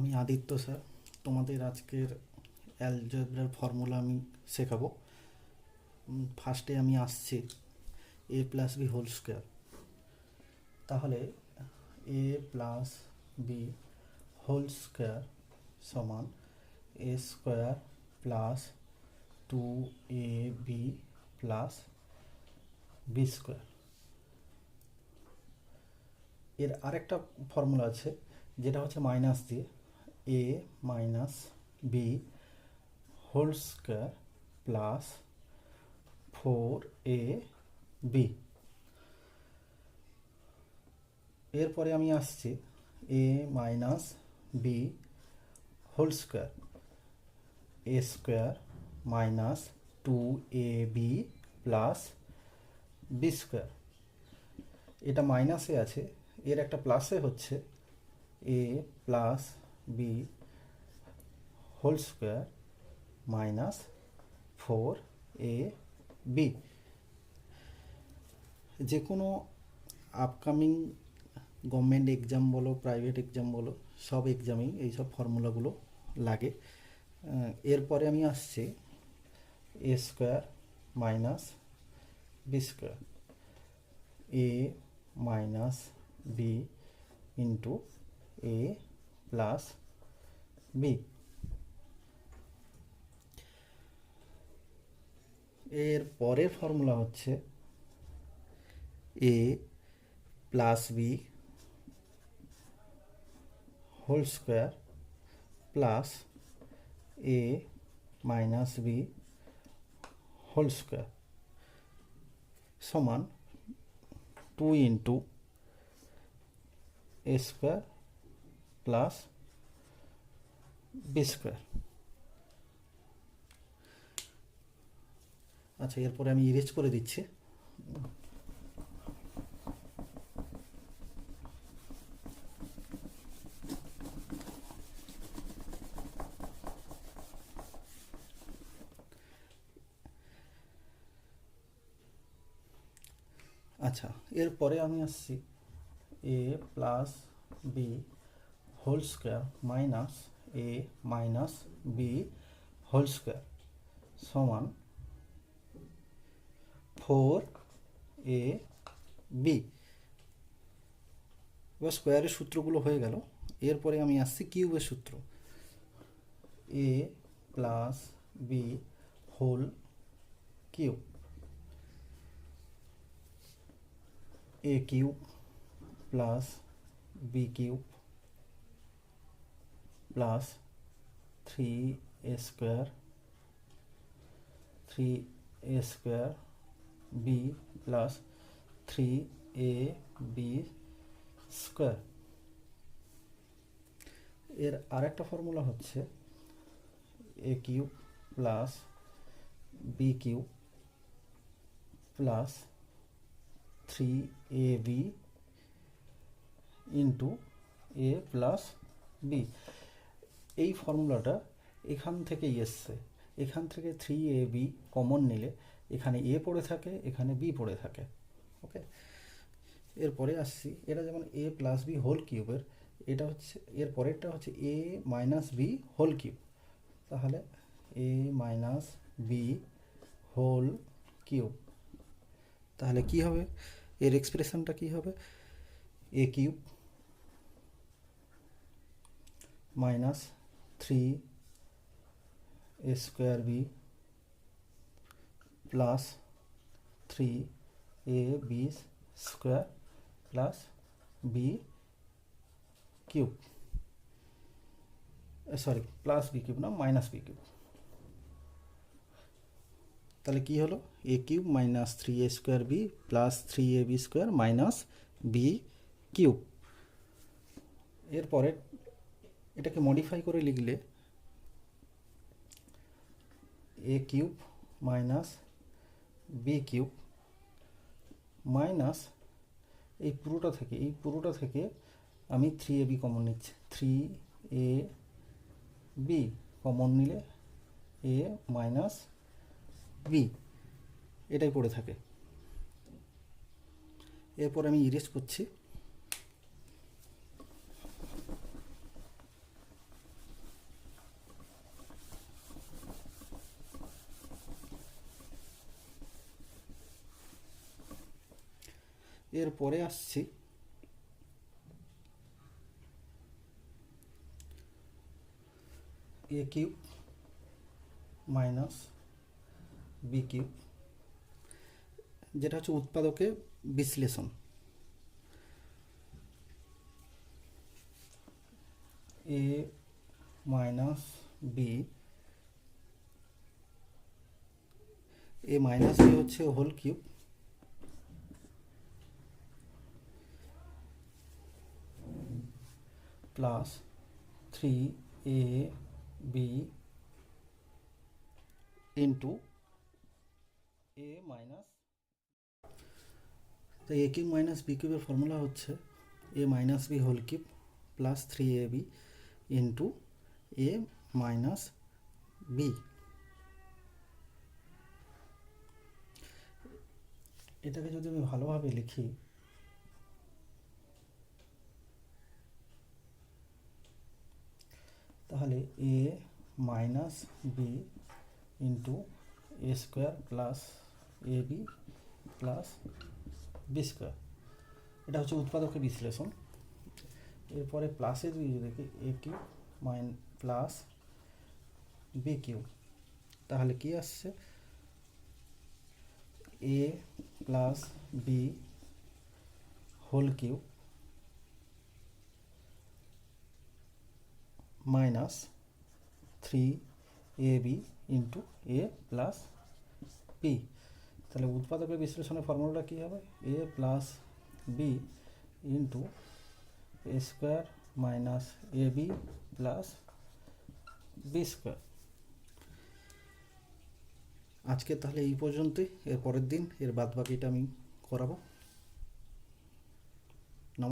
আমি আদিত্য স্যার, তোমাদের আজকের অ্যালজেব্রার ফর্মুলা আমি শেখাবো। ফার্স্টে আমি আসছি A plus B whole square. তাহলে A plus B whole square সমান A square plus 2ab plus B square. এর আরেকটা ফর্মুলা আছে যেটা হচ্ছে মাইনাস দিয়ে A minus B whole square plus 4ab। এরপরে আমি আসছি A minus B whole square A square minus 2ab plus B square. এটা মাইনাসে আছে, এর একটা প্লাসে হচ্ছে A plus B whole square minus 4ab। যে কোনো আপকামিং গভর্নমেন্ট এক্সাম বলো, প্রাইভেট এক্সাম বলো, সব এক্সামেই এইসব ফর্মুলাগুলো লাগে। এরপরে আমি আসছি A square minus B square A minus B into A plus B. এর পরের ফর্মুলা হচ্ছে A plus B whole square plus A minus B whole square সমান 2 into A square plus B square. আচ্ছা, এরপরে আমি ইরেজ করে দিচ্ছি। আচ্ছা, এরপরে আমি আসছি A plus B whole square minus A minus B whole square সমান 4ab। এবার স্কোয়ারের সূত্রগুলো হয়ে গেল। এরপরে আমি আসছি কিউবের সূত্র A plus B whole cube A cube plus B cube plus 3a square B plus 3ab square. এর আরেকটা ফর্মুলা হচ্ছে A cube plus B cube plus 3ab into A plus B. এই ফর্মুলাটা এখান থেকেই এসছে। এখান থেকে 3ab কমন নিলে এখানে এ পড়ে থাকে, এখানে বি পড়ে থাকে। ওকে, এরপরে আসছি এটা যেমন এ প্লাস বি হোল কিউবের, এটা হচ্ছে এর পরেরটা হচ্ছে A minus B whole cube. তাহলে A minus B whole cube, তাহলে কি হবে? এর এক্সপ্রেশনটা কি হবে? A cube minus 3a square B plus 3ab square plus B cube, sorry plus B cube না, মাইনাস বি কিউব। তাহলে কি হলো? A cube minus 3a square B plus 3ab square minus B cube. এরপরে এটাকে modify করে লিখলে A cube minus B cube minus এই পুরোটা থেকে আমি 3ab কমন নিচ্ছি। 3ab কমন নিলে এ মাইনাস বি এটাই পড়ে থাকে। এরপর আমি ইরেজ করছি। এরপরে আসছি A cube minus B cube, যেটা হচ্ছে উৎপাদকের বিশ্লেষণ। A minus B, A minus B হচ্ছে whole cube plus 3ab into A minus, তাই এ কিউব মাইনাস বি কিউবের ফর্মুলা হচ্ছে A minus B whole cube plus 3ab into A minus B. এটাকে যদি আমি ভালোভাবে লিখি, তাহলে A minus B into A square plus A B plus B square, এটা হচ্ছে উৎপাদকের বিশ্লেষণ। এরপরে প্লাসের দিকে দেখি A cube plus B cube, তাহলে কি আসছে A plus B whole cube minus 3ab into A plus B. তাহলে উৎপাদকের বিশ্লেষণের ফর্মুলাটা কী হবে? A plus B into A square minus A B plus B square. আজকে তাহলে এই পর্যন্তই, এর পরের দিন এর বাদবাকিটা আমি করাবো।